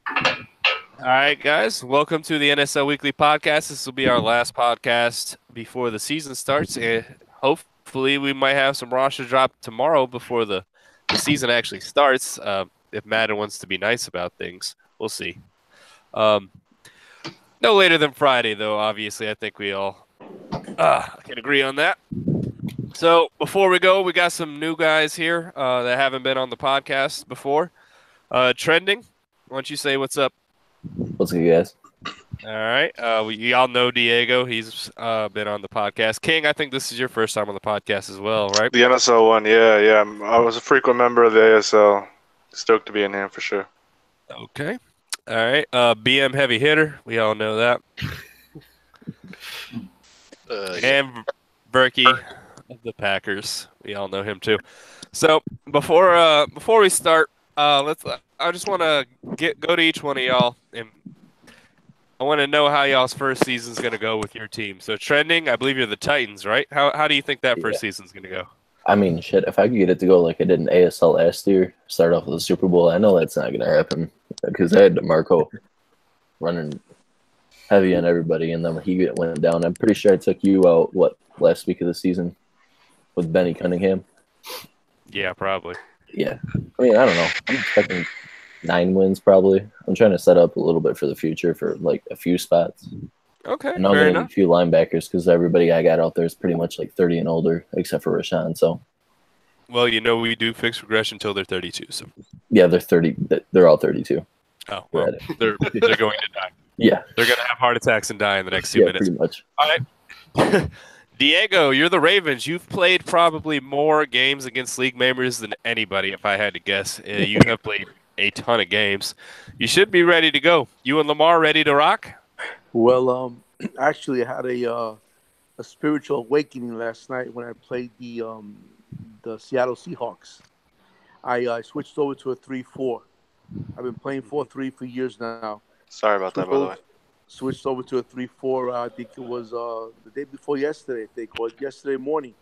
All right, guys. Welcome to the NSL Weekly Podcast. This will be our last podcast before the season starts. And hopefully, we might have some roster drop tomorrow before the season actually starts. If Madden wants to be nice about things, we'll see. Um, no later than Friday, though, obviously. I think we all can agree on that. So before we go, we got some new guys here that haven't been on the podcast before. Trending, why don't you say what's up? What's good, guys? All right. We all know Diego. He's been on the podcast. King, I think this is your first time on the podcast as well, right? The NSL one, yeah. I was a frequent member of the ASL. Stoked to be in here for sure. Okay. All right. BM heavy hitter. We all know that. And Berkey of the Packers. We all know him too. So before we start, I just want to go to each one of y'all, and I want to know how y'all's first season's going to go with your team. So trending, I believe you're the Titans, right? How do you think that first season's going to go? I mean, shit, if I could get it to go like I did in ASL last year, start off with the Super Bowl, I know that's not going to happen because I had DeMarco running heavy on everybody, and then he went down. I'm pretty sure I took you out, last week of the season with Benny Cunningham? Yeah, probably. Yeah. I mean, I don't know. I'm expecting 9 wins probably. I'm trying to set up a little bit for the future for like a few spots. Okay, And I'm fair getting enough. a few linebackers because everybody I got out there is pretty much like 30 and older, except for Rashawn. So, Well, we do fixed regression until they're 32. So, yeah, they're 30. They're all 32. oh well, they're going to die. Yeah. They're going to have heart attacks and die in the next 2 Yeah, minutes. pretty much. All right. Diego, you're the Ravens. You've played probably more games against league members than anybody, if I had to guess. You have played a ton of games. You should be ready to go. You and Lamar ready to rock? Well, actually, I had a spiritual awakening last night when I played the Seattle Seahawks. I switched over to a 3-4. I've been playing 4-3 for years now. Sorry about that, by the way. Switched over to a 3-4. I think it was the day before yesterday. I think, or yesterday morning,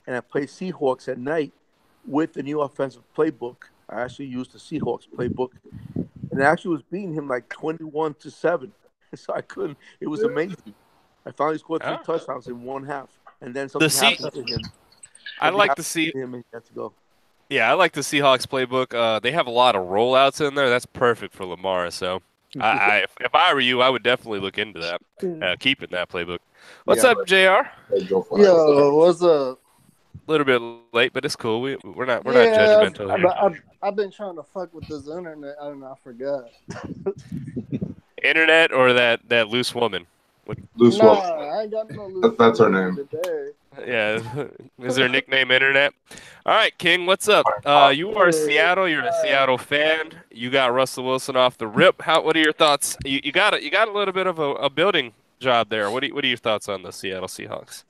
and I played Seahawks at night with the new offensive playbook. I actually used the Seahawks playbook, and I actually was beating him like 21-7. So I couldn't. It was amazing. I finally scored 3 touchdowns in one half, and then something happened to him. I like to see him, and he had to go. Yeah, I like the Seahawks playbook. They have a lot of rollouts in there. That's perfect for Lamar. So, if I were you, I would definitely look into that, keeping that playbook. What's up, Jr.? Yo, what's up? A little bit late, but it's cool. We're not judgmental here. I've been trying to fuck with this internet. I don't know. I forgot. Internet or that loose woman? Loose Nah, woman. I ain't got no loose. That's her name. Today. Yeah, is her nickname Internet? All right, King, what's up? You are Seattle. You're a Seattle fan. You got Russell Wilson off the rip. What are your thoughts? You got a little bit of a building job there. What are your thoughts on the Seattle Seahawks?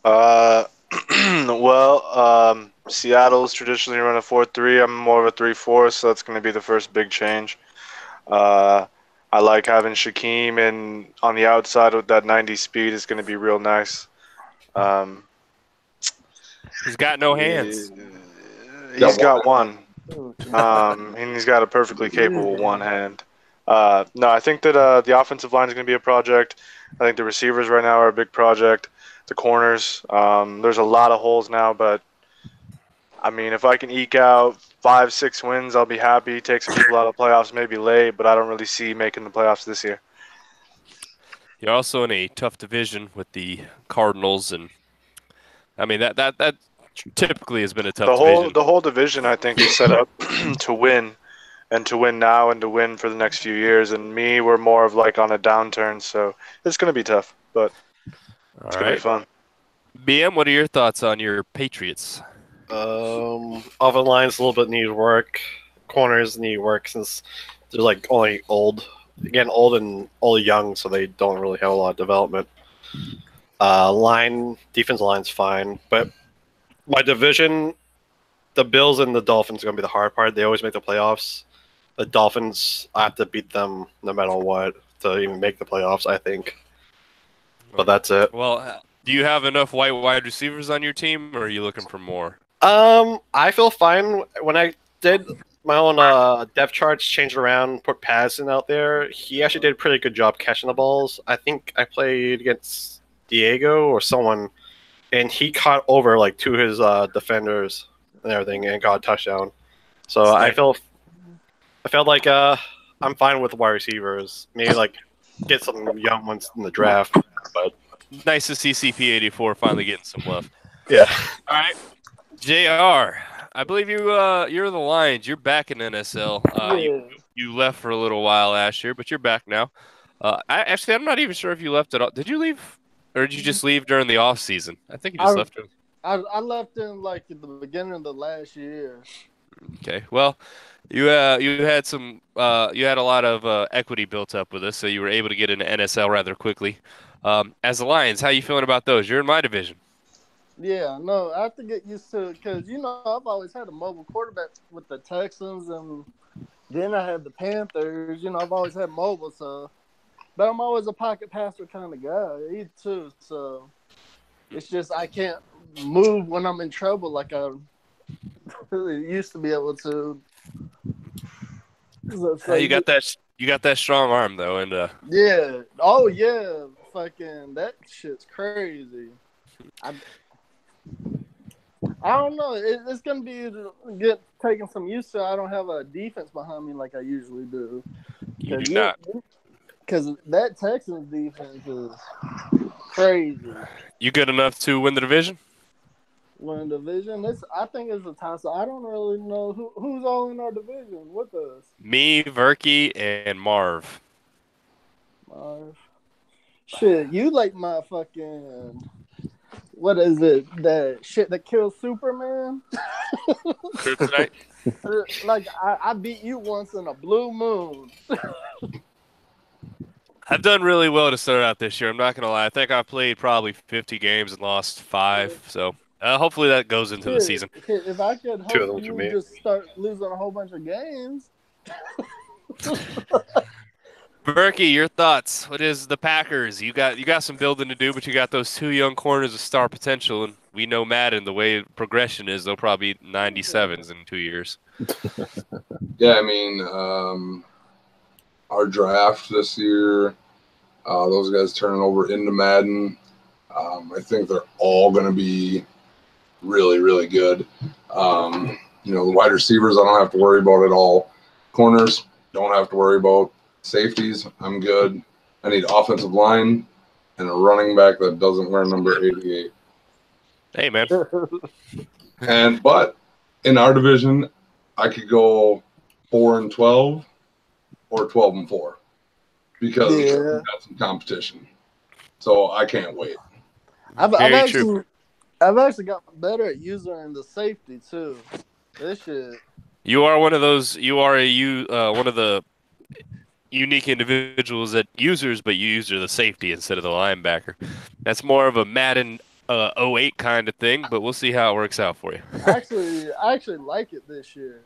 Seattle's traditionally run a 4-3. I'm more of a 3-4, so that's going to be the first big change. I like having Shaquem and on the outside with that 90 speed is going to be real nice. He's got no hands. He's got one. And he's got a perfectly capable one hand. No, I think that the offensive line is going to be a project. I think the receivers right now are a big project. The corners, there's a lot of holes now, but I mean, if I can eke out 5-6 wins, I'll be happy. Take some people out of playoffs, maybe late, but I don't really see making the playoffs this year. You're also in a tough division with the Cardinals, and I mean that typically has been a tough division. The whole division, I think, is set up to win, and to win now, and to win for the next few years. And me, we're more of like on a downturn, so it's going to be tough, but it's going to be fun. BM, what are your thoughts on your Patriots? Oven lines a little bit need work. Corners need work since they're like only old and all young, so they don't really have a lot of development. Defense line's fine, but my division, the Bills and the Dolphins are gonna be the hard part. They always make the playoffs. The Dolphins, I have to beat them no matter what to even make the playoffs, I think. But that's it. Well, do you have enough white wide receivers on your team, or are you looking for more? I feel fine. When I did my own depth charts changed around, put Patterson out there. He actually did a pretty good job catching the balls. I think I played against Diego or someone, and he caught over like two of his defenders and everything, and got a touchdown. So I felt like I'm fine with wide receivers. Maybe like get some young ones in the draft, but Nice to see CP84 finally getting some love. yeah. All right, JR. I believe you're the Lions. You're back in NSL. You left for a little while last year, but you're back now. I'm not even sure if you left at all. Did you leave, or did you just leave during the off season? I think you just left. I left in like at the beginning of the last year. Okay. Well, you had some you had a lot of equity built up with us, so you were able to get into NSL rather quickly. As the Lions, how you feeling about those? You're in my division. Yeah, no, I have to get used to it because I've always had a mobile quarterback with the Texans, and then I had the Panthers. I've always had mobile, so but I'm always a pocket passer kind of guy. He too, so it's just I can't move when I'm in trouble like I used to be able to. So You got that strong arm though, and yeah. Oh yeah, fucking that shit's crazy. I don't know. It's gonna be taking some use to. I don't have a defense behind me like I usually do. you do not. Because that Texans defense is crazy. You good enough to win the division? Win division. I think it's a toss. I don't really know who's all in our division with us. Me, Verky, and Marv. Shit, you like my fucking. What is it? That shit that kills Superman? Kryptonite? Like, I beat you once in a blue moon. I've done really well to start out this year. I'm not going to lie. I think I played probably 50 games and lost 5. So hopefully that goes into the season. If I could Two of hope them you for would me. just start losing a whole bunch of games. Berkey, your thoughts? What is the Packers? You got some building to do, but you got those 2 young corners of star potential, and we know Madden, the way progression is, they'll probably be 97s in 2 years. Yeah, I mean, our draft this year, those guys turning over into Madden, I think they're all going to be really, really good. The wide receivers I don't have to worry about at all. Corners, don't have to worry about. Safeties, I'm good. I need offensive line and a running back that doesn't wear number 88. Hey, man. But in our division, I could go 4-12 or 12-4 because we've got some competition. So I can't wait. I've actually got better at using the safety too. This shit. You are one of those. You are one of the unique individuals that users, but you use the safety instead of the linebacker. That's more of a Madden 08 kind of thing, but we'll see how it works out for you. I actually like it this year.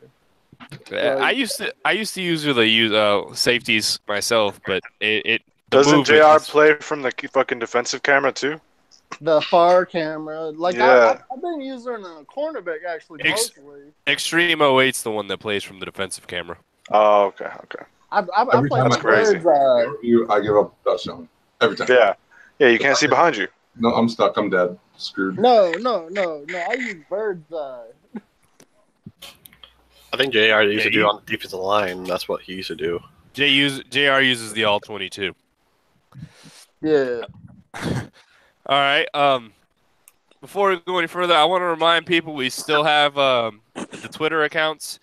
I used to use the safeties myself, but it doesn't JR play from the fucking defensive camera too? The far camera, like yeah. I've been using a cornerback actually mostly. Extreme 08's the one that plays from the defensive camera. Oh, okay. I play That's crazy. I give up a touchdown every time. Yeah. You can't see behind you. No, I'm stuck. I'm dead. Screwed. No. I use bird's eye. I think JR used to do on the defensive line. That's what he used to do. JR uses the all 22. Yeah. All right. Before we go any further, I want to remind people we still have the Twitter accounts.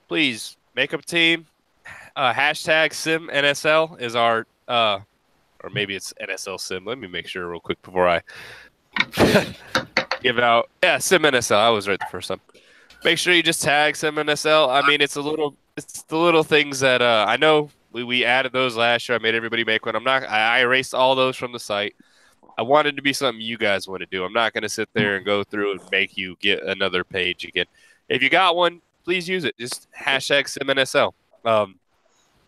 Please make up a team. Hashtag SimNSL is our, or maybe it's NSL Sim. Let me make sure real quick before I give out. Yeah, SimNSL. I was right the first time. Make sure you just tag SimNSL. I mean, it's the little things that I know we added those last year. I made everybody make one. I erased all those from the site. I wanted to be something you guys want to do. I'm not going to sit there and go through and make you get another page again. If you got one, please use it. Just hashtag SimNSL.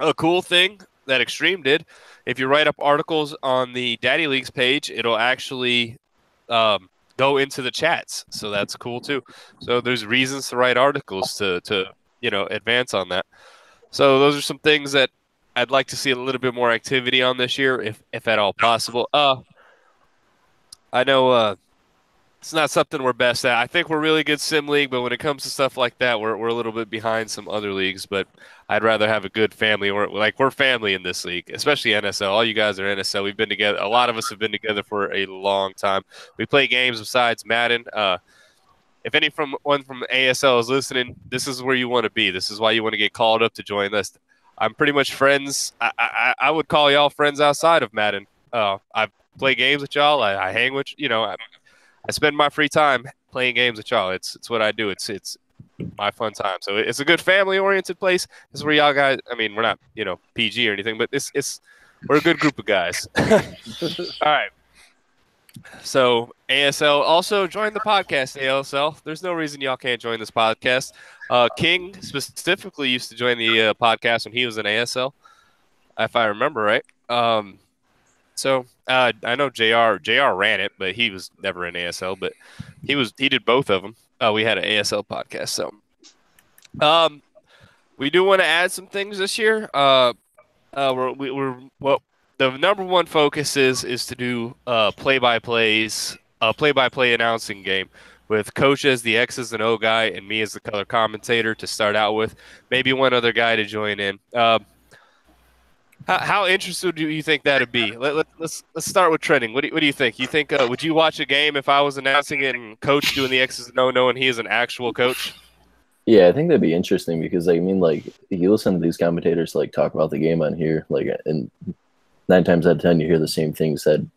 A cool thing that Extreme did, if you write up articles on the Daddy Leagues page, it'll actually go into the chats. So that's cool too. So there's reasons to write articles to advance on that. So those are some things that I'd like to see a little bit more activity on this year, if at all possible. I know it's not something we're best at. I think we're really good sim league, but when it comes to stuff like that, we're a little bit behind some other leagues. But I'd rather have a good family. We're family in this league, especially NSL. All you guys are NSL. We've been together. A lot of us have been together for a long time. We play games besides Madden. If anyone from ASL is listening, this is where you want to be. This is why you want to get called up to join this. I'm pretty much friends. I would call y'all friends outside of Madden. I play games with y'all. I hang with I spend my free time playing games with y'all. It's what I do. It's my fun time. So it's a good family oriented place. This is where y'all guys. I mean, we're not PG or anything, but we're a good group of guys. All right. So ASL also join the podcast. ASL. There's no reason y'all can't join this podcast. King specifically used to join the podcast when he was in ASL, if I remember right. So I know JR ran it, but he was never in ASL. But he did both of them. We had an ASL podcast. So we do want to add some things this year. The number one focus is to do play-by-play announcing game with Coach as the X's and O guy and me as the color commentator to start out with. Maybe one other guy to join in. How interested do you think that'd be? Let's start with trending. What do you think? You think would you watch a game if I was announcing it and Coach doing the X's and O, knowing he is an actual coach? Yeah, I think that'd be interesting because you listen to these commentators talk about the game on here, and 9 times out of 10 you hear the same thing said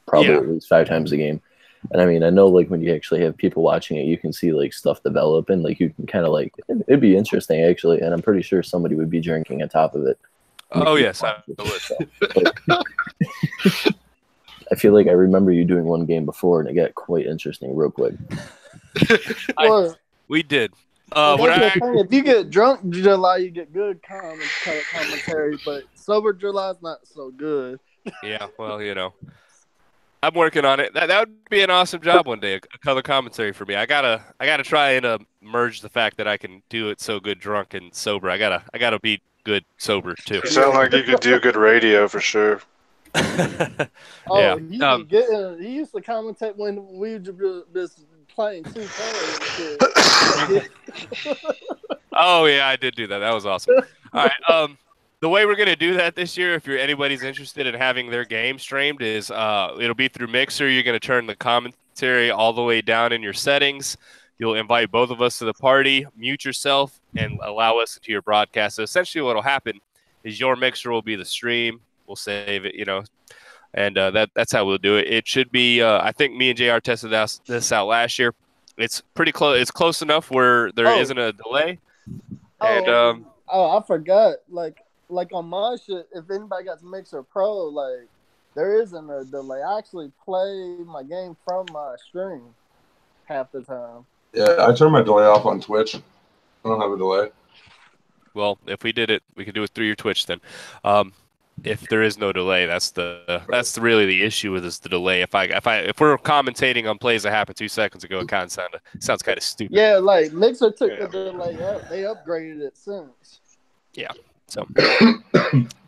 probably at least 5 times a game. And I mean, I know when you actually have people watching it, you can see stuff develop and you can kind of it'd be interesting actually, and I'm pretty sure somebody would be drinking on top of it. Oh yes, I would. I feel like I remember you doing one game before and it got quite interesting real quick. We did. If you get drunk July, you get good commentary, but sober July's not so good. Yeah, well, I'm working on it. That would be an awesome job one day, a color commentary for me. I gotta try and merge the fact that I can do it so good drunk and sober. I gotta be good sober too. You sound like you could do good radio for sure. Yeah. He used to commentate when we were just playing 2K. Oh yeah, I did do that. That was awesome. All right. The way we're gonna do that this year, if anybody's interested in having their game streamed, is it'll be through Mixer. You're gonna turn the commentary all the way down in your settings. You'll invite both of us to the party, mute yourself, and allow us into your broadcast. So essentially, what'll happen is your Mixer will be the stream. We'll save it, and that's how we'll do it. It should be. I think me and JR tested this out last year. It's pretty close. It's close enough where there isn't a delay. And I forgot. Like on my shit, if anybody got to Mixer Pro, there isn't a delay. I actually play my game from my stream half the time. Yeah, I turned my delay off on Twitch. I don't have a delay. Well, if we did it, we could do it through your Twitch then. If there is no delay, that's really the issue with the delay. If we're commentating on plays that happened 2 seconds ago, it kind of sounds kind of stupid. Yeah, Mixer took the delay up. They upgraded it since. Yeah. So,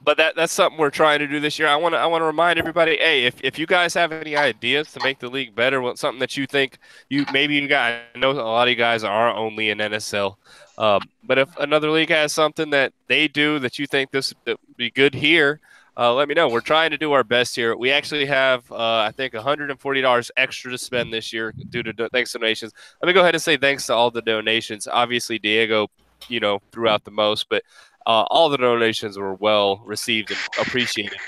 but that's something we're trying to do this year. I want to remind everybody, hey, if you guys have any ideas to make the league better, something that you think I know a lot of you guys are only in NSL, but if another league has something that they do that you think this would be good here, let me know. We're trying to do our best here. We actually have, I think, $140 extra to spend this year due to thanks to donations. Let me go ahead and say thanks to all the donations. Obviously, Diego, threw out the most, but all the donations were well received and appreciated.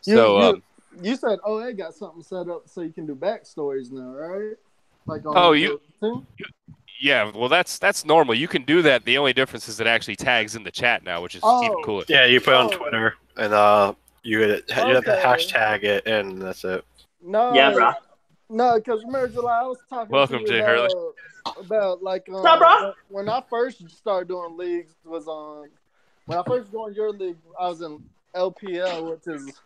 You said OA got something set up so you can do backstories now, right? Yeah, well, that's normal. You can do that. The only difference is it actually tags in the chat now, which is even cooler. Yeah, you put it on Twitter, and you have to hashtag it, and that's it. No, yeah, bro. No, because remember, July, I was talking Welcome, to you Jay Hurley. about What's up, bro? when I first started doing leagues when I first joined your league, I was in LPL, which is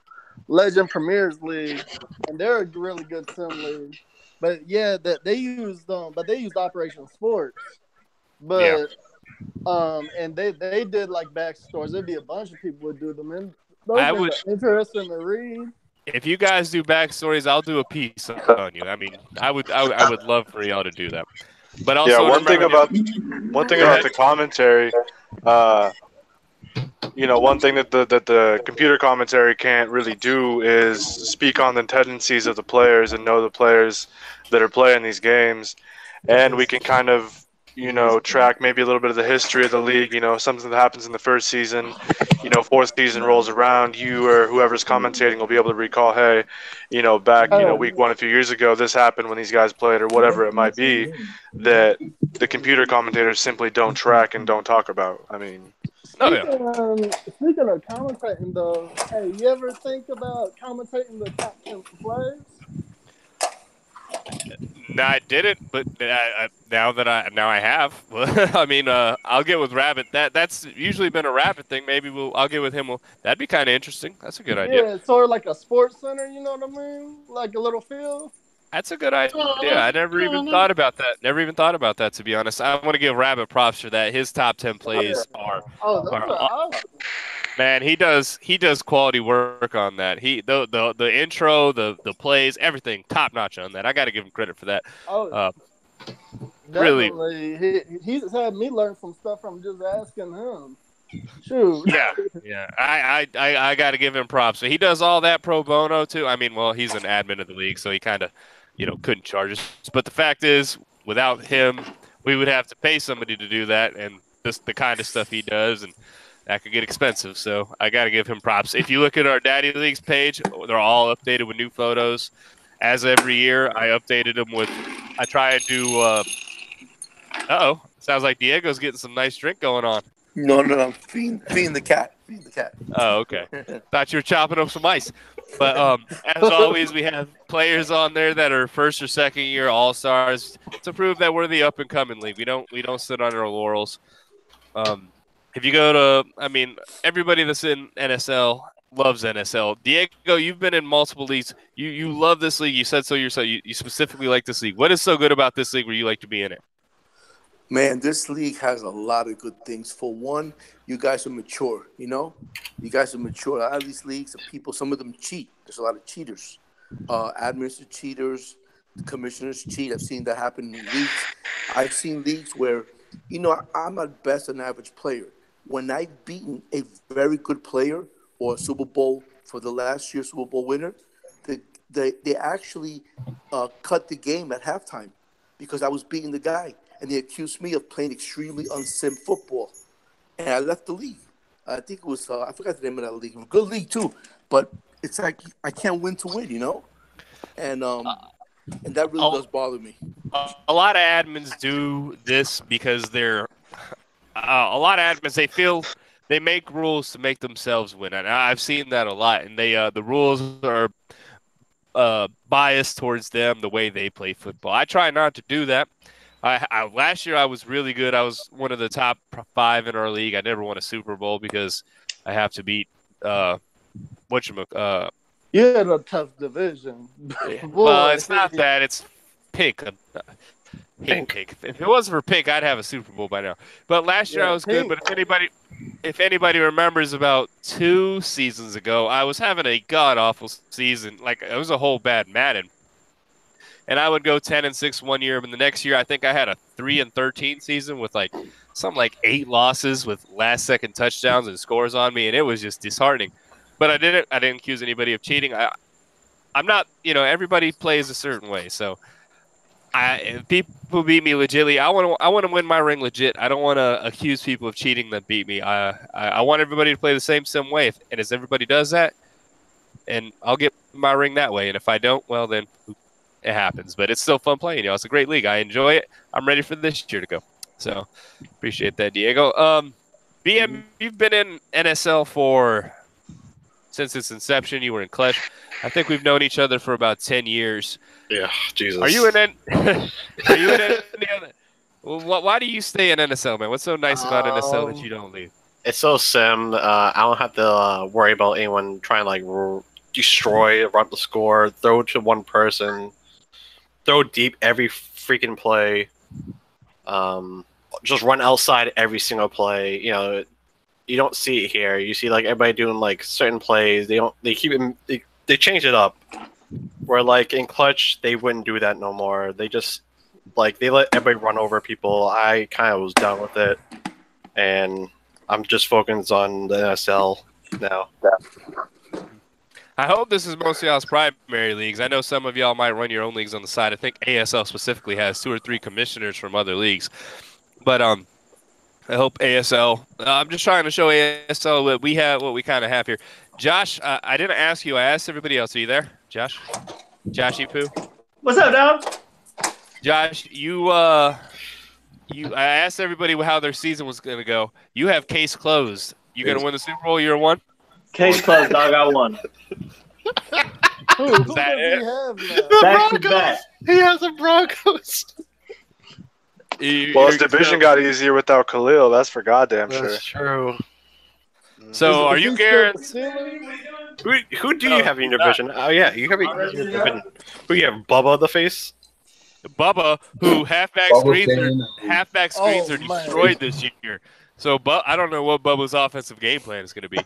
Legend Premiers League, and they're a really good sim league. But yeah, they used Operation Sports. But And they did like backstories. There'd be a bunch of people would do them, and those I things would, are interesting to read. if you guys do backstories, I'll do a piece on you. I mean, I would love for y'all to do that. But Yeah, also remember, one thing go about ahead. the commentary, uh, one thing that the computer commentary can't really do is speak on the tendencies of the players and know the players that are playing these games, and we can kind of track maybe a little bit of the history of the league. Something that happens in the first season, fourth season rolls around, you or whoever's commentating will be able to recall, hey, back week one a few years ago, this happened when these guys played, or whatever it might be, that the computer commentators simply don't track and don't talk about. I mean. Oh yeah. Speaking of commentating, though, hey, you ever think about commentating the top 10 players? No, I didn't, but now I have. I mean, I'll get with Rabbit. That's usually been a Rabbit thing. Maybe I'll get with him. That'd be kind of interesting. That's a good idea. Yeah, sort of like a sports center. You know what I mean? Like a little field. That's a good idea. I never even thought about that. Never even thought about that, to be honest. I want to give Rabbit props for that. His top 10 plays Oh, those are are awesome. man. He does quality work on that. The intro, the plays, everything top notch on that. I got to give him credit for that. Oh, Really, definitely. He's had me learn some stuff from just asking him. Shoot. yeah. I got to give him props. So he does all that pro bono too. I mean, well, he's an admin of the league, so he kind of, couldn't charge us. But the fact is, without him, we would have to pay somebody to do that, and just the kind of stuff he does, and that could get expensive. So I got to give him props. If you look at our Daddy Leagues page, they're all updated with new photos. As every year, I updated them with. I try and do. Sounds like Diego's getting some nice drink going on. No. Feeding the cat. Feeding the cat. Oh, okay. Thought you were chopping up some ice. But as always, we have players on there that are first or second year all stars to prove that we're the up and coming league. We don't sit on our laurels. If you go to, I mean, everybody that's in NSL loves NSL. Diego, you've been in multiple leagues. You love this league. You said so yourself. You specifically like this league. What is so good about this league where you like to be in it? Man, this league has a lot of good things. For one, you guys are mature, You guys are mature. A lot of these leagues, some of them cheat. There's a lot of cheaters. Admins are cheaters. The commissioners cheat. I've seen that happen in leagues. I've seen leagues where, I'm at best an average player. When I've beaten a very good player or a Super Bowl for the last year's Super Bowl winner, they actually cut the game at halftime because I was beating the guy. And they accused me of playing extremely unsim football. And I left the league. I think it was, I forgot the name of that league. It was a good league, too. But it's like I can't win to win, And that really does bother me. A lot of admins do this because they're a lot of admins, they feel they make rules to make themselves win. And I've seen that a lot. And the rules are biased towards them, the way they play football. I try not to do that. Last year I was really good. I was one of the top 5 in our league. I never won a Super Bowl because I have to beat You had a tough division. Well, it's not that. It's Pink. Pink. If it wasn't for Pink, I'd have a Super Bowl by now. But last year I was good. But if anybody remembers, about 2 seasons ago, I was having a god awful season. Like, it was a whole bad Madden. And I would go 10-6 one year, but the next year I think I had a 3-13 season with something like 8 losses with last-second touchdowns and scores on me, and it was just disheartening. But I didn't accuse anybody of cheating. I'm not, everybody plays a certain way. So if people beat me legitly, I want to win my ring legit. I don't want to accuse people of cheating that beat me. I want everybody to play the same way, and as everybody does that, and I'll get my ring that way. And if I don't, well then. It happens, but it's still fun playing. It's a great league. I enjoy it. I'm ready for this year to go. So appreciate that, Diego. BM, you've been in NSL since its inception. You were in Clash. I think we've known each other for about 10 years. Yeah, Jesus. Are you in any other? Well, why do you stay in NSL, man? What's so nice about NSL that you don't leave? It's so sim. I don't have to worry about anyone trying to destroy, run the score, throw to one person. Throw deep every freaking play. just run outside every single play. You know, you don't see it here. You see like everybody doing like certain plays. They keep it. They change it up. Where like in clutch, they wouldn't do that no more. They just they let everybody run over people. I kind of was done with it, and I'm just focused on the NSL now. I hope this is most of y'all's primary leagues. I know some of y'all might run your own leagues on the side. I think ASL specifically has 2 or 3 commissioners from other leagues. But I hope ASL. I'm just trying to show ASL what we kind of have here. Josh, I didn't ask you. I asked everybody else. Are you there, Josh? Joshy Poo. What's up, dog? Josh, I asked everybody how their season was going to go. You have case closed. You going to win the Super Bowl year 1? Case closed, dog. I won. Who does he have now? Back to back. He has a Broncos. Well, his division got easier without Khalil. That's for goddamn sure. That's true. So are you guaranteed? Who do you have in your division? Oh yeah, you have your division. Who you have? Bubba the face. Bubba, who halfback screens are destroyed this year. So I don't know what Bubba's offensive game plan is going to be.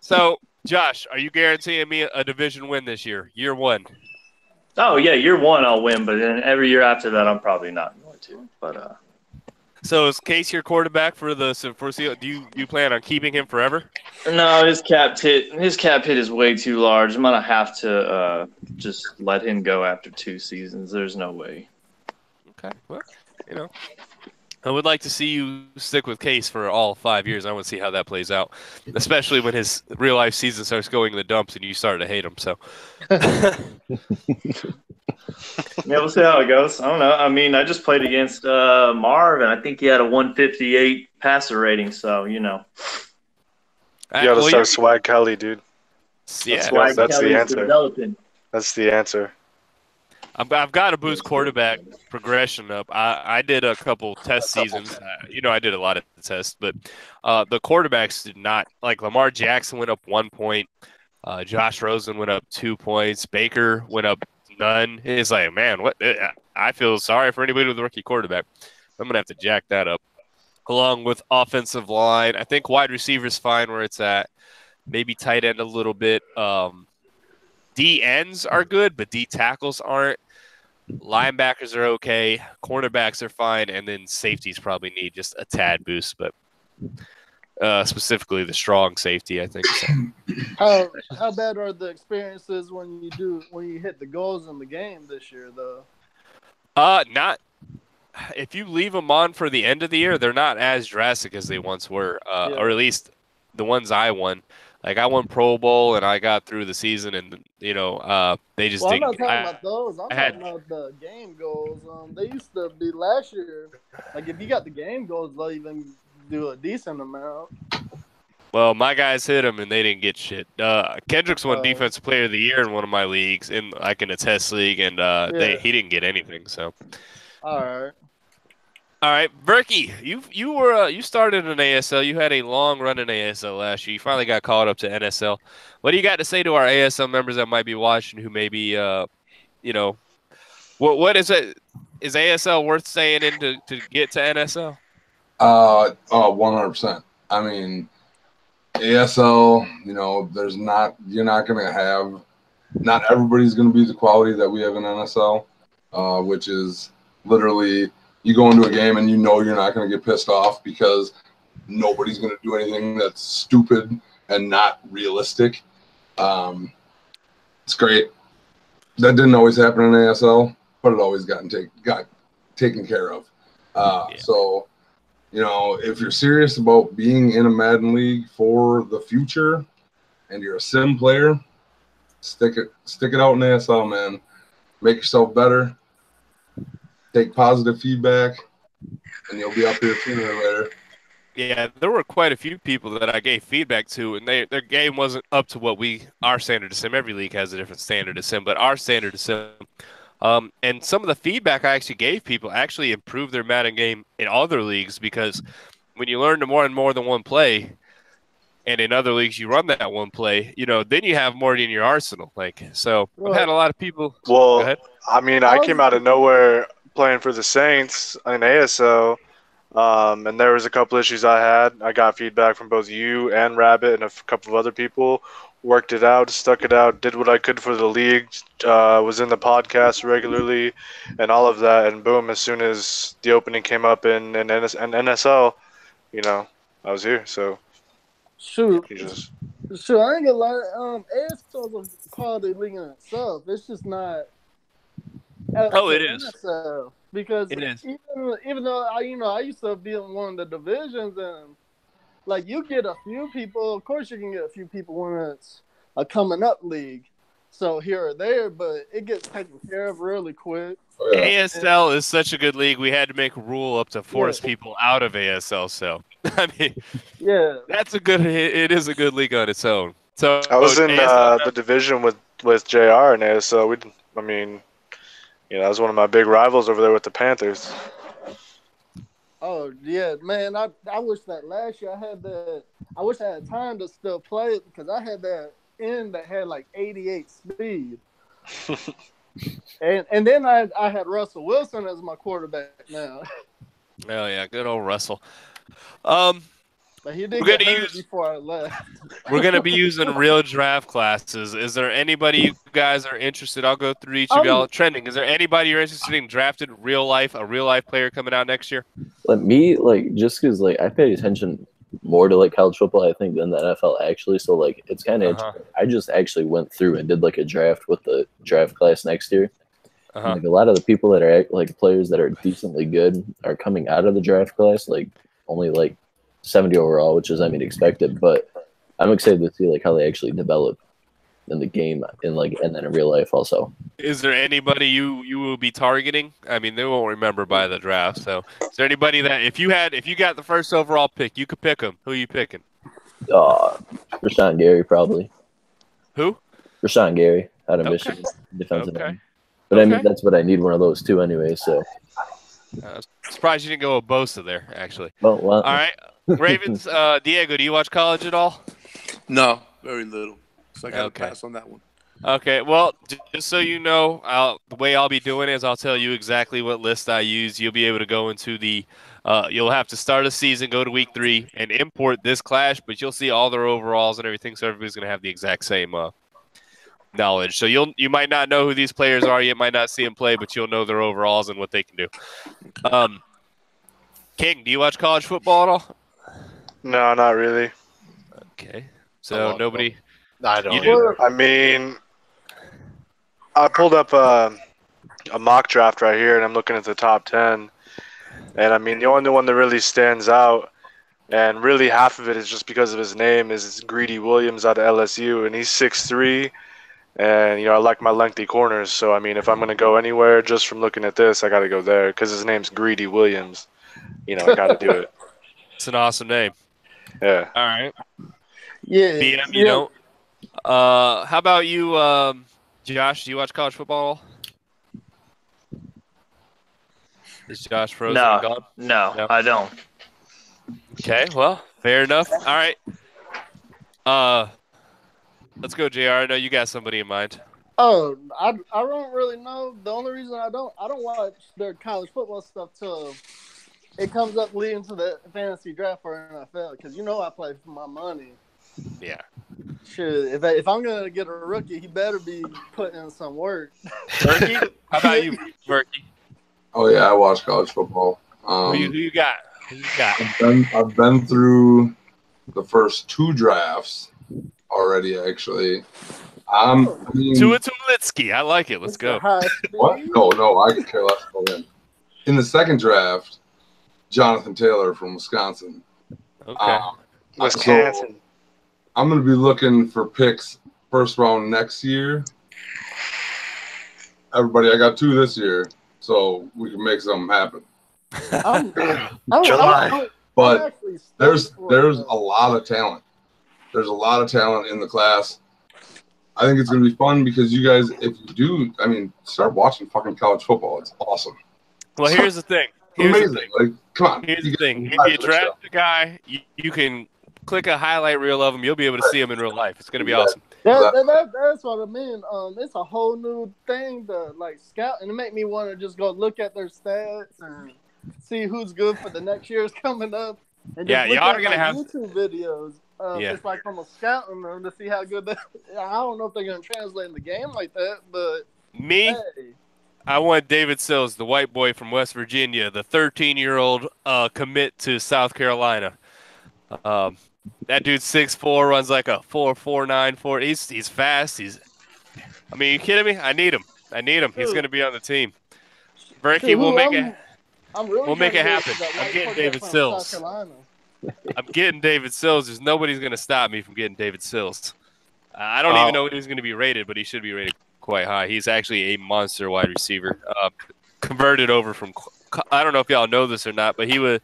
So, Josh, are you guaranteeing me a division win this year? Year 1. Oh yeah, year 1 I'll win, but then every year after that I'm probably not going to. But So is Case your quarterback for the foreseeable? Do you plan on keeping him forever? no, his cap hit is way too large. I'm gonna have to just let him go after 2 seasons. There's no way. Okay, well, I would like to see you stick with Case for all 5 years. I want to see how that plays out, especially when his real life season starts going in the dumps and you start to hate him. So, yeah, we'll see how it goes. I don't know. I mean, I just played against Marv, and I think he had a 158 passer rating. So You gotta start Swag Kelly, dude. Yeah, Swag that's the Kelly's answer. developing. That's the answer. I've got to boost quarterback progression up. I did a couple test seasons. I did a lot of tests, but the quarterbacks did not. Like Lamar Jackson went up 1 point. Josh Rosen went up 2 points. Baker went up none. It's like, man, what? I feel sorry for anybody with a rookie quarterback. I'm gonna have to jack that up, along with offensive line. I think wide receiver's fine where it's at. Maybe tight end a little bit. D ends are good, but D tackles aren't. Linebackers are okay. Cornerbacks are fine, and then safeties probably need just a tad boost, but specifically the strong safety, I think. So. How bad are the experiences when you hit the goals in the game this year, though? Not. If you leave them on for the end of the year, they're not as drastic as they once were, or at least the ones I won. Like I won Pro Bowl and I got through the season, and they just didn't. I'm not talking about those. I'm talking about the game goals. They used to be last year. Like if you got the game goals, they'll even do a decent amount. Well, my guys hit them and they didn't get shit. Kendricks won Defensive Player of the Year in one of my leagues, in a test league, and he didn't get anything. So. All right, Berkey, you started in ASL. You had a long run in ASL last year. You finally got called up to NSL. What do you got to say to our ASL members that might be watching who maybe, what is it? Is ASL worth staying in to get to NSL? 100%. I mean, ASL, you're not going to have, not everybody's going to be the quality that we have in NSL, which is literally you go into a game and you're not going to get pissed off because nobody's going to do anything that's stupid and not realistic. It's great. That didn't always happen in ASL, but it always got taken care of. So, if you're serious about being in a Madden league for the future and you're a sim player, stick it out in ASL, man. Make yourself better. Take positive feedback, and you'll be up here sooner or later. Yeah, there were quite a few people that I gave feedback to, and their game wasn't up to what our standard of sim. Every league has a different standard of sim, but our standard of sim. And some of the feedback I actually gave people actually improved their Madden game in other leagues, because when you learn to more and more than one play, and in other leagues you run that one play, then you have more in your arsenal. I've had a lot of people. Well, I mean, I came out of nowhere playing for the Saints in ASL, and there was a couple issues I had. I got feedback from both you and Rabbit and a couple of other people. Worked it out, stuck it out, did what I could for the league, was in the podcast regularly, and all of that. And boom, as soon as the opening came up in NSL, you know, I was here. So Shoot, you just sure, I ain't gonna lie. ASL is a quality league in itself. It's just not up Oh, to it is. NSL because It is. even though I used to be in one of the divisions and like you get a few people. Of course, you can get a few people when it's a coming up league, so here or there, but it gets taken care of really quick. Oh, yeah. ASL is such a good league. We had to make a rule up to force people out of ASL. So I mean, Yeah, that's a good. It is a good league on its own. So I was in ASL the division with JR and ASL. I mean, you know, that was one of my big rivals over there with the Panthers. oh yeah, man. I wish that last year I had that. I wish I had time to still play it because I had that end that had like 88 speed. And then I had Russell Wilson as my quarterback now. Oh yeah, good old Russell. But he did We're get gonna hurt use- before I left. We're gonna be using real draft classes. Is there anybody you guys are interested? I'll go through each of y'all. Trending. Is there anybody you're interested in drafted a real life player coming out next year? Let me like just because like I pay attention more to like college football, I think, than the NFL actually. So like it's kind of I just actually went through and did like a draft with the draft class next year. Like a lot of the people that are like players that are decently good are coming out of the draft class, like only like 70 overall, which is I mean expected. But I'm excited to see like how they actually develop in the game and then in real life also. Is there anybody you will be targeting? I mean, they won't remember by the draft. So, is there anybody that if you got the first overall pick, you could pick them? Who are you picking? Rashawn Gary probably. Who? Rashawn Gary out of Michigan, defensive end. But I mean, that's what I need, one of those two anyway. So surprised you didn't go with Bosa there, actually. Well, all right, Ravens. Diego, do you watch college at all? No, very little. So I got to pass on that one. Okay, well, just so you know, the way I'll be doing is I'll tell you exactly what list I use. You'll be able to go into the you'll have to start a season, go to week 3, and import this clash, but you'll see all their overalls and everything, so everybody's going to have the exact same knowledge. So you might not know who these players are, you might not see them play, but you'll know their overalls and what they can do. King, do you watch college football at all? No, not really. Okay, so nobody. I don't. You do? I mean, I pulled up a mock draft right here, and I'm looking at the top 10. And I mean, the only one that really stands out, and really half of it is just because of his name, is Greedy Williams out of LSU, and he's 6'3". And, you know, I like my lengthy corners. So, I mean, if I'm going to go anywhere just from looking at this, I got to go there because his name's Greedy Williams. You know, I got to do it. It's an awesome name. Yeah. All right. Yeah. BM, you don't. How about you, Josh? Do you watch college football? Is Josh frozen and gone? No, I don't. Okay, well, fair enough. All right. Let's go, JR. I know you got somebody in mind. Oh, I don't really know. The only reason I don't watch their college football stuff till it comes up leading to the fantasy draft for NFL because you know I play for my money. Yeah. Shit, if I'm gonna get a rookie, he better be putting in some work. Turkey? How about you, Murky? Oh yeah, I watch college football. Who you got? I've been through the first 2 drafts already. Actually, I mean, Tuwalitsky. I like it. Let's go. What? No, I could care less about him. In the second draft, Jonathan Taylor from Wisconsin. Okay. Wisconsin. So I'm going to be looking for picks first round next year. Everybody, I got 2 this year, so we can make something happen. July. But there's a lot of talent. There's a lot of talent in the class. I think it's going to be fun because you guys, if you do, I mean, start watching fucking college football. It's awesome. Well, here's the thing. Amazing. Like, come on. Here's the thing. If you draft a guy, you can click a highlight reel of him. You'll be able to see him in real life. It's going to be awesome. That's what I mean. It's a whole new thing to like scout, and it make me want to just go look at their stats and see who's good for the next year's coming up, and just Yeah, look y'all are at gonna like have. YouTube videos. Yeah. It's like almost scouting them to see how good they. I don't know if they're gonna translate in the game like that, but Me, hey, I want David Sills, the white boy from West Virginia, the 13-year-old commit to South Carolina. That dude's 6'4", runs like a 4.49 He's fast. I mean, you kidding me? I need him. He's Dude. going to be on the team. see Berkey, who I'm really we'll trying make to it get happen. is that I'm white getting quarterback David from Sills. South Carolina. I'm getting David Sills. There's nobody's going to stop me from getting David Sills. I don't even know what he's going to be rated, but he should be rated quite high. He's actually a monster wide receiver. Converted over from – I don't know if y'all know this or not, but he was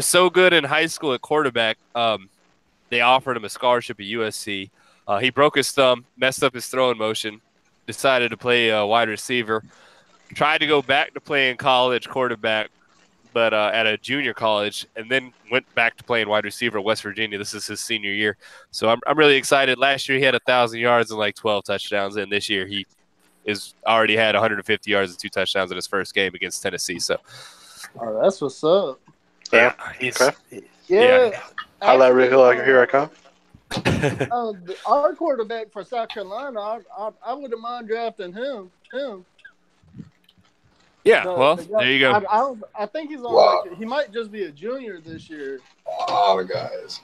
so good in high school at quarterback. They offered him a scholarship at USC. He broke his thumb, messed up his throwing motion, decided to play wide receiver, tried to go back to playing college quarterback, but at a junior college, and then went back to playing wide receiver at West Virginia. This is his senior year. So I'm really excited. Last year he had 1,000 yards and like 12 touchdowns, and this year he is already had 150 yards and 2 touchdowns in his first game against Tennessee. So Oh, that's what's up. yeah, he's Okay. Yeah. Highlight reel, here I come. Our quarterback for South Carolina, I wouldn't mind drafting him. Yeah, well, there you go. I think he's on he might just be a junior this year. A lot of guys.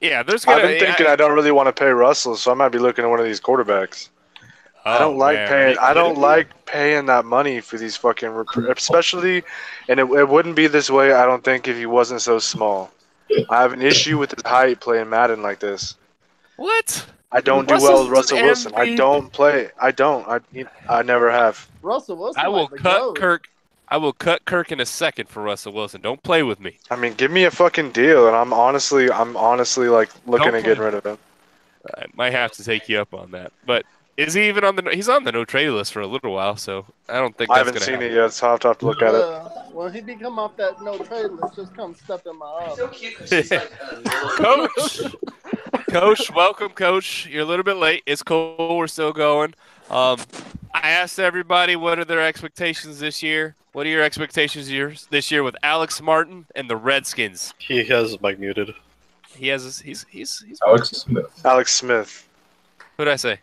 Yeah, there's I've gonna. been thinking I don't really want to pay Russell, so I might be looking at one of these quarterbacks. I don't like paying. I don't like paying that money for these fucking, especially, and it wouldn't be this way. I don't think if he wasn't so small. I have an issue with his height playing Madden like this. What? I don't do well with Russell Wilson. I don't play. I don't. I never have. Russell Wilson. I will cut Kirk. I will cut Kirk in a second for Russell Wilson. Don't play with me. I mean, give me a fucking deal, and I'm honestly like looking at getting rid of him. I might have to take you up on that. But is he even on the? He's on the no trade list for a little while, so I don't think I that's haven't gonna seen happen. it yet, so I'll have to look at it. When he become off that no trade list, just come step in my office. Coach, welcome, Coach. You're a little bit late. It's cool. We're still going. I asked everybody what are their expectations this year. What are your expectations this year with Alex Martin and the Redskins? He has his mic muted. He has he's Alex Smith. Alex Smith. Who did I say?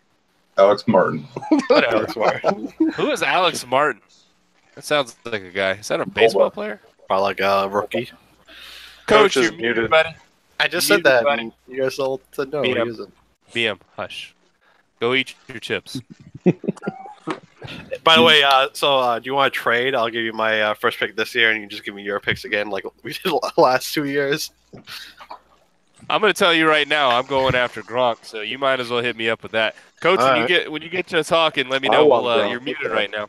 Alex Martin. Alex Martin. Who is Alex Martin? That sounds like a guy. Is that a baseball player? Probably like a rookie. Coach, is you're muted, buddy. I just You said that. buddy. And you guys all said no. Beat He him. isn't. BM, hush. Go eat your chips. By the way, do you want to trade? I'll give you my first pick this year, and you just give me your picks again, like we did the last 2 years. I'm going to tell you right now, I'm going after Gronk, so you might as well hit me up with that. Coach, when you get to talking, let me know. You're muted right now.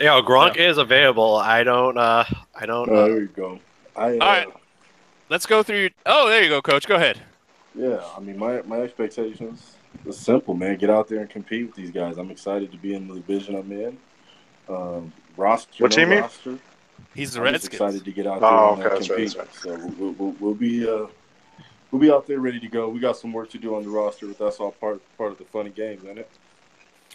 Yeah, Gronk is available. I don't. Oh, there you go. All right, let's go through. There you go, Coach. Go ahead. Yeah, I mean, my expectations is simple, man. Get out there and compete with these guys. I'm excited to be in the division I'm in. Roster. What team are you? Roster. He's the I'm just Redskins. excited to get out there and compete. That's right. So we'll be out there ready to go. We got some work to do on the roster, but that's all part of the funny game, isn't it?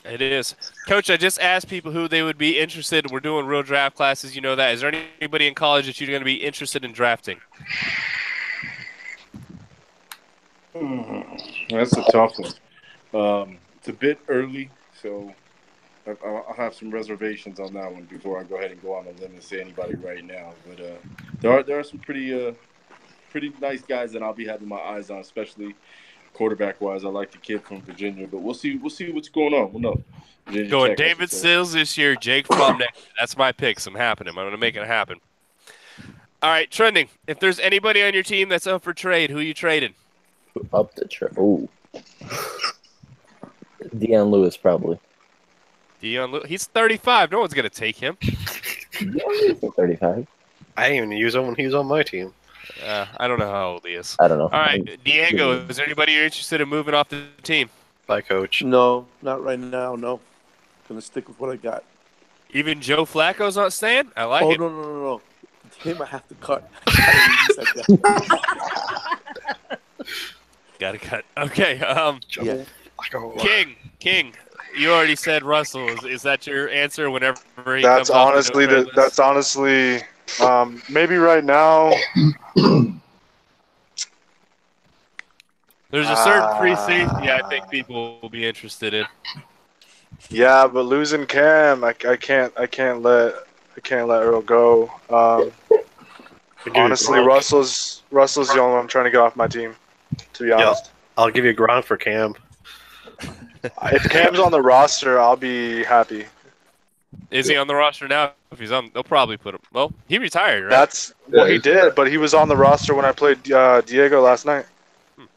It is. Coach, I just asked people who they would be interested. We're doing real draft classes. You know that. Is there anybody in college that you're going to be interested in drafting? That's a tough one. It's a bit early, so I'll have some reservations on that one before I go ahead and go on a limb and say anybody right now. But there are some pretty nice guys that I'll be having my eyes on, especially quarterback-wise. I like the kid from Virginia, but we'll see what's going on. We'll know. Virginia Going Tech, David Sills this year, Jake Fromm next year. That's my picks. I'm happening. I'm going to make it happen. All right, trending. If there's anybody on your team that's up for trade, who are you trading? Up the trade. Oh, Deion Lewis probably. Deion Lewis. He's 35. No one's going to take him. Deion Lewis 35. I didn't even use him when he was on my team. I don't know how old he is. I don't know. All right, Diego, is there anybody you're interested in moving off the team? Bye, Coach. No, not right now. No, gonna stick with what I got. Even Joe Flacco's not staying? I like it. No. Him, I have to cut. I didn't use that guy. Got to cut. Okay. Yeah. King. You already said Russell. Is that your answer whenever he That's comes off the honestly no-trade list? that's honestly maybe right now. There's a certain free safety I think people will be interested in. Yeah, but losing Cam, I can't let Earl go. Honestly, Russell's the only one I'm trying to get off my team. To be honest, I'll give you Gronk for Cam. if Cam's on the roster, I'll be happy. Is he on the roster now? If he's on, they'll probably put him. Well, he retired, right? That's he did, but he was on the roster when I played Diego last night.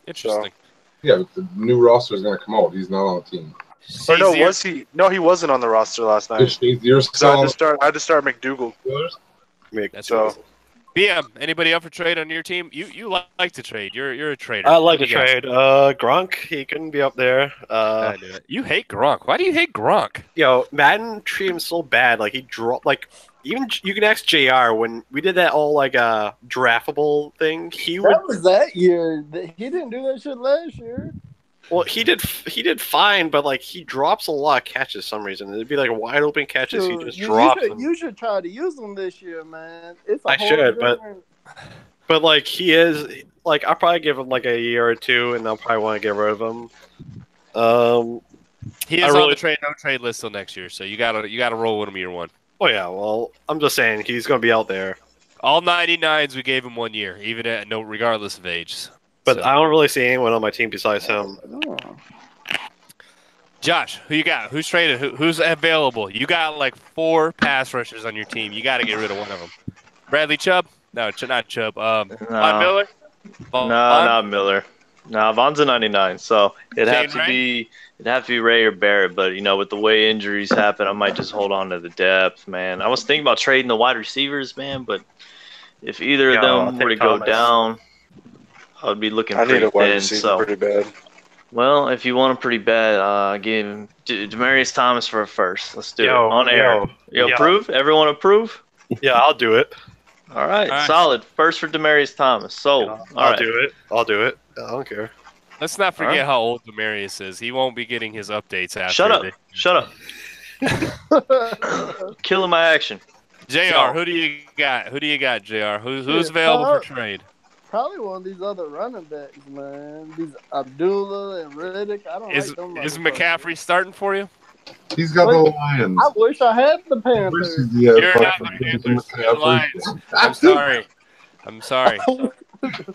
Interesting. Yeah, but the new roster is going to come out. He's not on the team. Or no, was he? No, he wasn't on the roster last night. So I had to start McDougal. So. BM, anybody up for trade on your team? You like to trade. You're a trader. I like to trade. Gronk, he can be up there. I knew it. You hate Gronk. Why do you hate Gronk? Yo, Madden treated him so bad. Like he dropped. Like even you can ask JR when we did that all like draftable thing. That was that year. He didn't do that shit last year. Well, he did fine, but like he drops a lot of catches for some reason. It'd be like wide open catches. He just drops them. You should try to use them this year, man. It's I should, but like he is like I'll probably give him like a year or two, and I'll probably want to get rid of him. He is on the no trade list till next year, so you gotta roll with him year one. Oh yeah, well I'm just saying he's gonna be out there. All 99s we gave him 1 year, even at regardless of age. But I don't really see anyone on my team besides him. Josh, who you got? Who's traded? Who's available? You got like 4 pass rushers on your team. You got to get rid of one of them. Bradley Chubb? No, not Chubb. Von Miller? No, not Miller. No, Von's a 99, so it'd have to be Ray or Barrett. But with the way injuries happen, I might just hold on to the depth, man. I was thinking about trading the wide receivers, man, but if either of them were to go down, I would be looking pretty thin. So pretty bad. Well, if you want him pretty bad, give Demaryius Thomas for a first. Let's do it on air. Approve? Everyone approve? Yeah, I'll do it. All right, solid. First for Demaryius Thomas. So I'll do it. I'll do it. I don't care. Let's not forget how old Demaryius is. He won't be getting his updates after. Shut up. Killing my action. JR, who do you got? JR? Who's available for trade? Probably one of these other running backs, man. These Abdullah and Riddick. I don't like them. Is McCaffrey starting for you? He's got the Lions. I wish I had the Panthers. You're not the Panthers. You're the Lions. I'm sorry.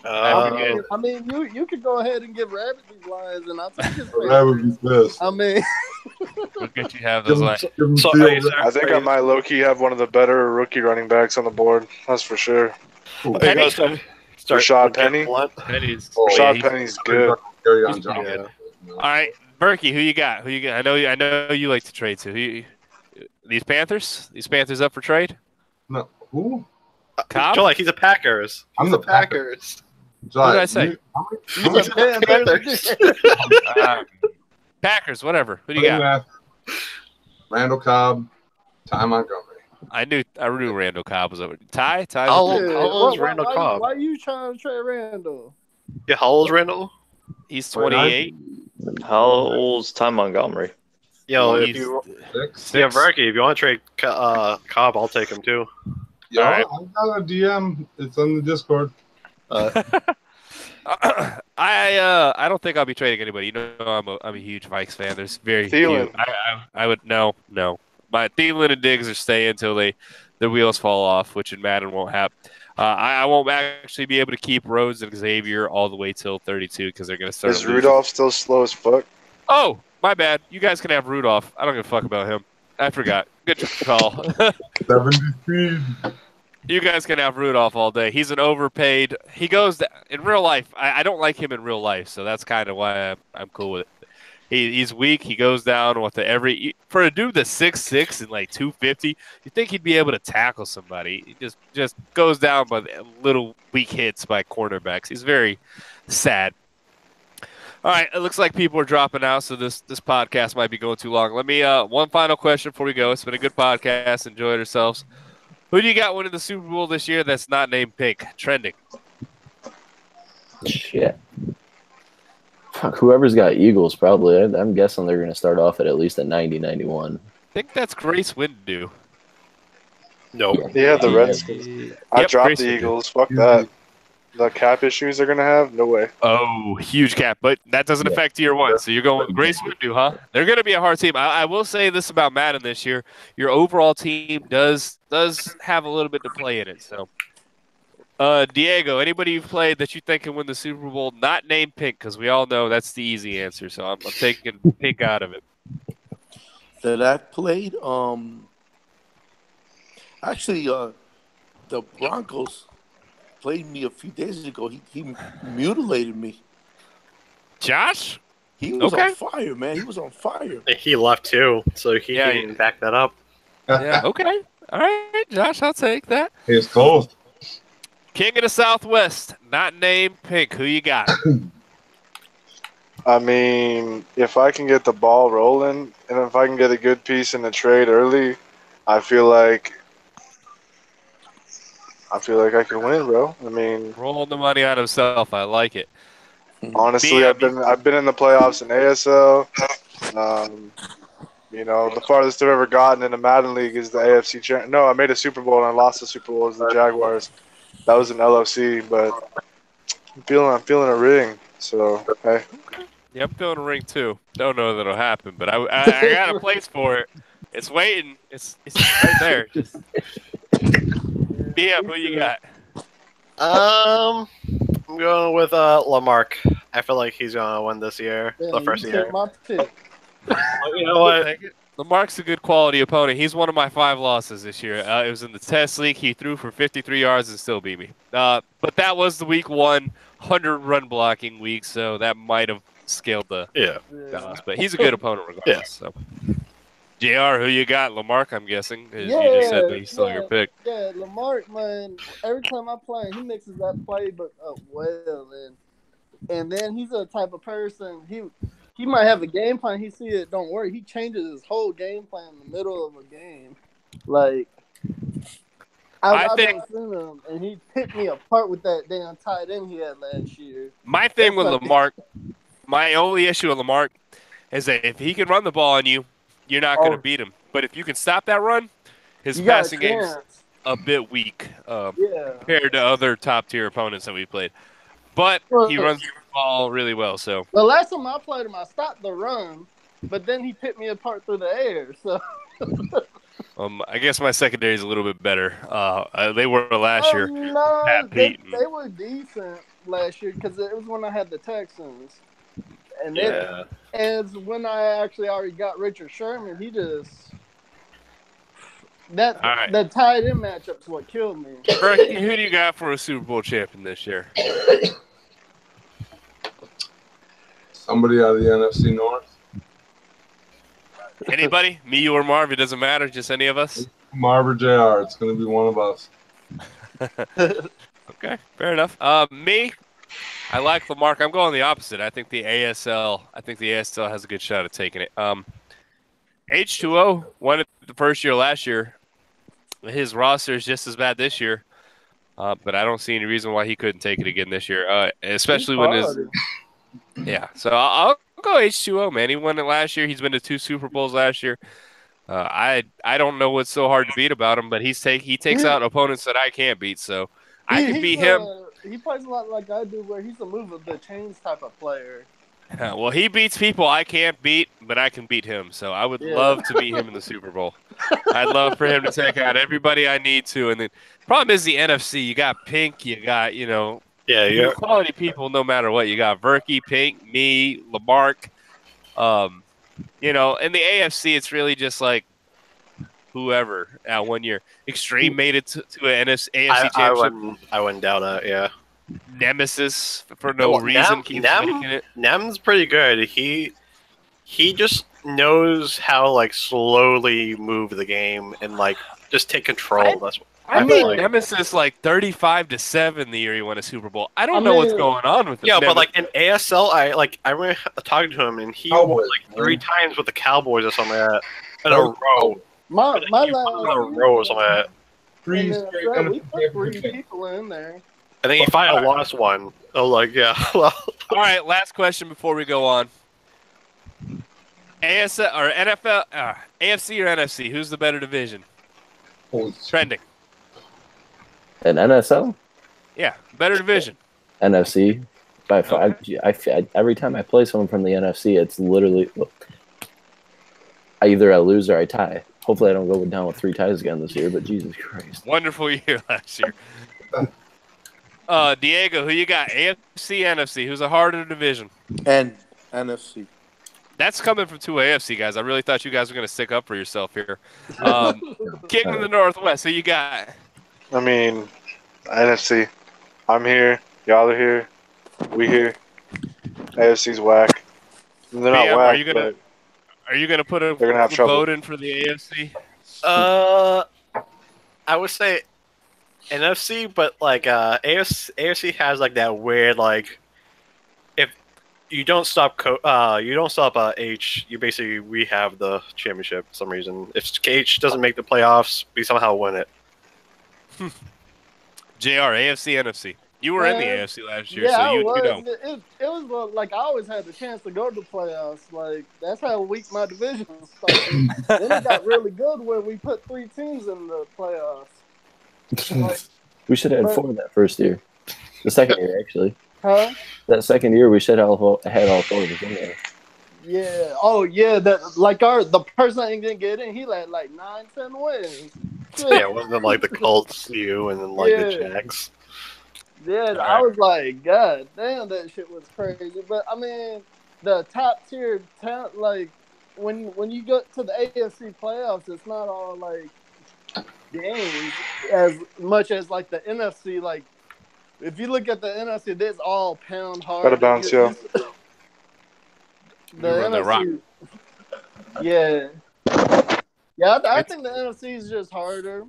I mean, you could go ahead and give Rabbit these Lions, and I'll take his Rabbit be best. I mean, we'll get you have those Lions. I think I might low-key have one of the better rookie running backs on the board. That's for sure. Rashad Penny. Rashad Penny's good. All right, Berkey, who you got? I know you like to trade too. These Panthers? These Panthers up for trade? No. Who? Cobb? Like he's a Packers. I'm the Packers. What did I say? he's a Panthers. Packers, whatever. Who do you got? Randall Cobb, Ty Montgomery. I knew Randall Cobb was over. Ty? How old is Randall Cobb? Why are you trying to trade Randall? Yeah, how old is Randall? He's 28. How old's Ty Montgomery? Yo, Berkey, if you want to trade Cobb, I'll take him too. Yeah, right. I've got a DM. It's on the Discord. I don't think I'll be trading anybody. I'm a huge Vikes fan. There's very few. I would no. My Thielen and Diggs are staying until their wheels fall off, which in Madden won't happen. I won't actually be able to keep Rhodes and Xavier all the way till 32 because they're going to start. Is Rudolph still slow as fuck? Oh, my bad. You guys can have Rudolph. I don't give a fuck about him. I forgot. Good call. 70 speed. You guys can have Rudolph all day. He's an overpaid. He goes in real life. I don't like him in real life, so that's kind of why I'm cool with it. He's weak. He goes down with for a dude that's 6'6" and like 250. You think he'd be able to tackle somebody? He just goes down by little weak hits by cornerbacks. He's very sad. All right, it looks like people are dropping out, so this podcast might be going too long. Let me one final question before we go. It's been a good podcast. Enjoyed ourselves. Who do you got winning the Super Bowl this year that's not named Pink? Trending. Shit. Fuck, whoever's got Eagles, probably. I'm guessing they're going to start off at least a 90, 91. I think that's Grace Windu. Nope. Yeah, the Redskins. I Yep, dropped Grace the Windu. Eagles. Fuck that. The cap issues they're gonna have? No way. Oh, huge cap, but that doesn't affect year one. So you're going with Grace Windu, huh? They're going to be a hard team. I will say this about Madden this year: your overall team does have a little bit to play in it. So, Diego, anybody you've played that you think can win the Super Bowl, not named Pink, because we all know that's the easy answer. So I'm taking Pink out of it. That I played, actually, the Broncos played me a few days ago. He mutilated me. Josh? He was on fire, man. He was on fire. He left too, so he can back that up. Yeah, okay. All right, Josh, I'll take that. He's close. King of the Southwest, not named Pink. Who you got? I mean, if I can get the ball rolling and if I can get a good piece in the trade early, I feel like I can win, bro. I mean, rolling the money on himself. I like it. Honestly, I've been in the playoffs in ASL. You know, the farthest I've ever gotten in a Madden league is the AFC champ. No, I made a Super Bowl and I lost the Super Bowl as the Jaguars. That was an LFC, but I'm feeling a ring. So hey. Yeah, I'm feeling a ring too. Don't know that'll happen, but I got a place for it. It's waiting. It's right there. Just who you got? I'm going with Lamarck. I feel like he's gonna win this year, the first year. My pick. You know what? Lamarck's a good quality opponent. He's one of my 5 losses this year. It was in the test league. He threw for 53 yards and still beat me. But that was the week 100 run blocking week, so that might have scaled the balance. But he's a good opponent regardless. Yeah. So. JR, who you got? Lamarck, I'm guessing. You just said that he's still your pick. Yeah, Lamarck, man. Every time I play, he mixes that playbook up well, and then he's a type of person. He might have a game plan. He see it don't work. He changes his whole game plan in the middle of a game. Like I've seen him, and he picked me apart with that damn tight end he had last year. My thing with Lamarck, my only issue with Lamarck is that if he can run the ball on you, you're not going to beat him. But if you can stop that run, his passing game's a bit weak compared to other top-tier opponents that we played. But he runs the ball really well. So the last time I played him, I stopped the run, but then he picked me apart through the air. So I guess my secondary is a little bit better. They were last year. No, they were decent last year because it was when I had the Texans. And as when I actually already got Richard Sherman, he just that tight end matchup's what killed me. Berkey, who do you got for a Super Bowl champion this year? Somebody out of the NFC North. Anybody? Me or Marv? It doesn't matter. Just any of us. Marv or JR. It's going to be one of us. Okay, fair enough. Me. I like Lamarck. I'm going the opposite. I think the ASL has a good shot at taking it. H2O won it the first year last year. His roster is just as bad this year, but I don't see any reason why he couldn't take it again this year, especially when his – yeah. So I'll go H2O, man. He won it last year. He's been to 2 Super Bowls last year. I don't know what's so hard to beat about him, but he takes out opponents that I can't beat, so I can beat him. He plays a lot like I do, where he's a move of the chains type of player. Well, he beats people I can't beat, but I can beat him. So I would love to beat him in the Super Bowl. I'd love for him to take out everybody I need to. And the problem is the NFC. You got Pink. You got, quality people no matter what. You got Verkey, Pink, me, Lamarck. In the AFC, it's really just like whoever at 1 year. Extreme made it to an AFC championship. I wouldn't doubt it, yeah. Nemesis for no reason keeps making it. Nem's pretty good. He just knows how to slowly move the game and just take control. I made Nemesis 35-7 the year he won a Super Bowl. I don't know what's going on with him. Yeah, but in ASL, I remember talking to him and he won 3 times with the Cowboys or something like that in a row. My last row or something like that. we put 3 people in there. I think he finally lost one. Oh, like, yeah. Well, All right, last question before we go on. ASL or NFL, AFC or NFC? Who's the better division? Trending. And NSL, Yeah, better division. NFC by five. Okay. Every time I play someone from the NFC, it's literally I lose or I tie. Hopefully, I don't go down with 3 ties again this year. But Jesus Christ, Wonderful year last year. Diego, who you got? AFC, NFC? Who's a harder division? And NFC. That's coming from 2 AFC guys. I really thought you guys were going to stick up for yourself here. King of the Northwest, who you got? I mean, NFC. I'm here. Y'all are here. We here. AFC's whack. They're not BM, whack, are you gonna put a they're gonna have trouble. vote in for the AFC? I would say NFC, but like AFC has like that weird like if you don't stop H, you basically we have the championship for some reason. If H doesn't make the playoffs, we somehow win it. JR, AFC, NFC. You were in the AFC last year, yeah, so I you was. know. It was like I always had the chance to go to the playoffs. Like that's how weak my division started. Then it got really good when we put 3 teams in the playoffs. Like, we should have had 4 that first year. The second year, actually. Huh? That second year, we should have had all 4 of us in there. Yeah. Oh, yeah. That like the person that didn't get in, he had like 9-10 wins. Yeah, it wasn't like the Colts, you, and then like the Jags. Yeah, I was like, God damn, that shit was crazy. But I mean, the top tier talent, like when you go to the AFC playoffs, it's not all like games as much as like the NFC. Like if you look at the NFC, it's all pound hard. Gotta bounce, yo. The NFC, yeah, I think the NFC is just harder,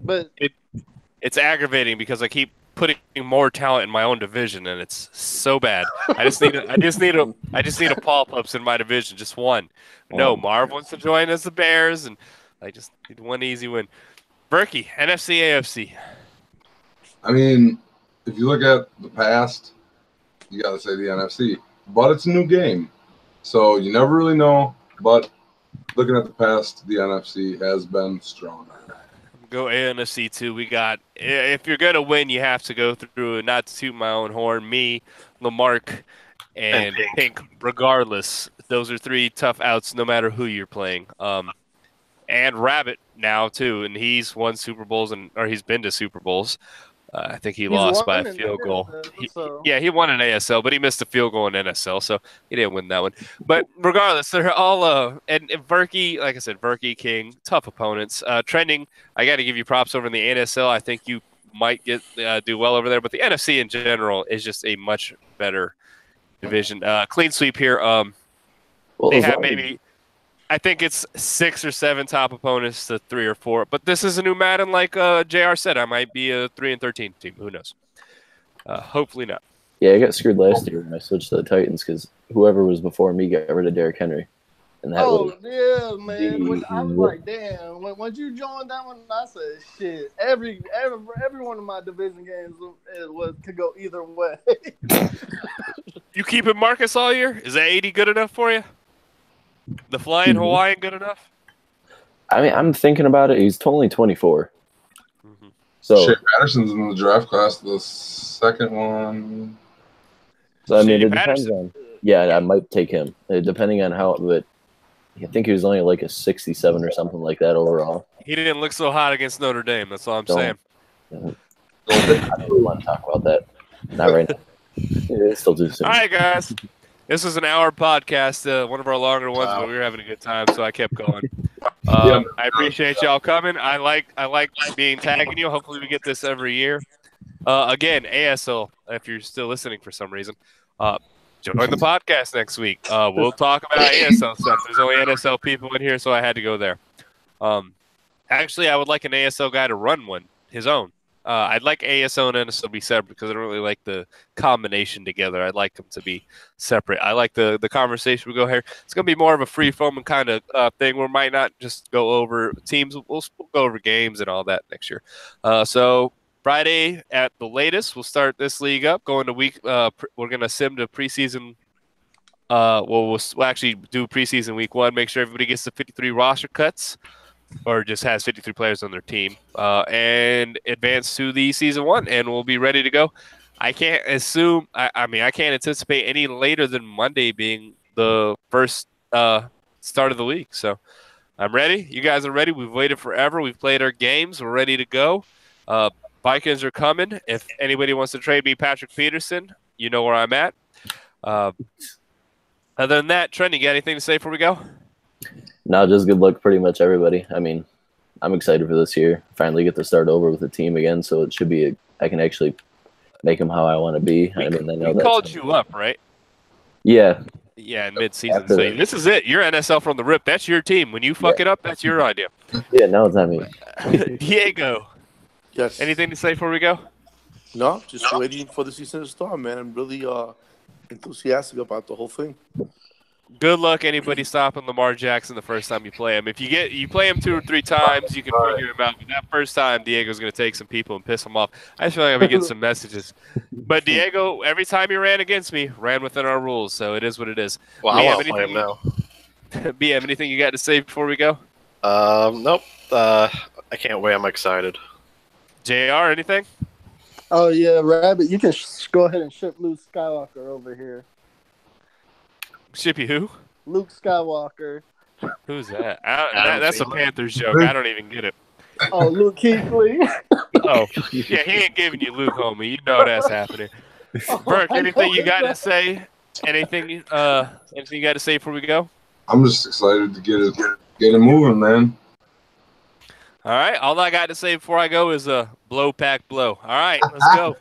but it's aggravating because I keep putting more talent in my own division, and it's so bad. I just need a Paul Pups in my division, just one. No, Marv wants to join as the Bears, and I just need one easy win. Berkey, NFC, AFC. I mean, if you look at the past, you got to say the NFC, but it's a new game, so you never really know. But looking at the past, the NFC has been stronger. Go NFC too. We got, if you're going to win, you have to go through, not to toot my own horn, me, Lamarck, and Pink, regardless. Those are 3 tough outs no matter who you're playing. And Rabbit now too, and he's won Super Bowls, or he's been to Super Bowls. I think he lost by a field goal. He won an ASL, but he missed a field goal in NSL, so he didn't win that one. But regardless, they're all and Verkey, like I said, Verkey, King, tough opponents. Trending, I got to give you props over in the NSL. I think you might do well over there, but the NFC in general is just a much better division. Clean sweep here. They have maybe, I think it's 6 or 7 top opponents to 3 or 4. But this is a new Madden, like JR said. I might be a 3-13 team. Who knows? Hopefully not. Yeah, I got screwed last year when I switched to the Titans because whoever was before me got rid of Derrick Henry. And that yeah, man. I was like, damn. When you joined that one, I said, shit. Every one of my division games could go either way. You keeping Marcus all year? Is that 80 good enough for you? The flying Hawaiian good enough? I mean, I'm thinking about it. He's only 24. Mm-hmm. So Shea Patterson's in the draft class, the second one. So I mean, it depends on. Yeah, I might take him depending on how. But I think he was only like a 67 or something like that overall. He didn't look so hot against Notre Dame. That's all I'm saying. I don't really want to talk about that. Not right now. It's still too soon. All right, guys. This was an hour podcast, one of our longer ones, but we were having a good time, so I kept going. I appreciate y'all coming. I like being tagging you. Hopefully, we get this every year. Again, ASL. If you're still listening for some reason, join the podcast next week. We'll talk about ASL stuff. There's only NSL people in here, so I had to go there. Actually, I would like an ASL guy to run one, his own. I'd like ASL and NSL to be separate because I don't really like the combination together. I'd like them to be separate. I like the conversation we go here. It's going to be more of a free-flowing kind of thing where we might not just go over teams. We'll go over games and all that next year. So Friday at the latest, we'll start this league up. Going to week, we're gonna sim to preseason. We'll actually do preseason week 1. Make sure everybody gets the 53 roster cuts, or just has 53 players on their team, and advance to the season 1, and we'll be ready to go. I can't assume. I mean, I can't anticipate any later than Monday being the first start of the week. So I'm ready. You guys are ready. We've waited forever. We've played our games. We're ready to go. Vikings are coming. If anybody wants to trade me Patrick Peterson, you know where I'm at. Other than that, Trent, you got anything to say before we go? No, just good luck, pretty much everybody. I mean, I'm excited for this year. Finally get to start over with the team again, so it should be. I can actually make them how I want to be. I mean, I know we called you up, right? Yeah. Yeah, in mid-season. So this is it. You're NSL from the rip. That's your team. When you fuck it up, that's your idea. Yeah, no, it's not me. Diego. Yes. Anything to say before we go? No, just waiting for the season to start, man. I'm really enthusiastic about the whole thing. Good luck anybody stopping Lamar Jackson the first time you play him. If you play him 2 or 3 times, you can figure him out. But that first time, Diego's going to take some people and piss them off. I just feel like I'm going to get some messages. But Diego, every time he ran against me, ran within our rules. So it is what it is. Well, I want to play him now. BM, anything you got to say before we go? Nope. I can't wait. I'm excited. JR, anything? Oh, yeah, Rabbit, you can go ahead and ship Luke Skywalker over here. Shippy who? Luke Skywalker. Who's that? That's a Panthers joke. I don't even get it. Oh, Luke Kuechly. Oh, yeah, he ain't giving you Luke, homie. You know that's happening. Burke, anything you got to say? Anything you got to say before we go? I'm just excited to get it moving, man. All right. All I got to say before I go is blow, pack, blow. All right, let's go.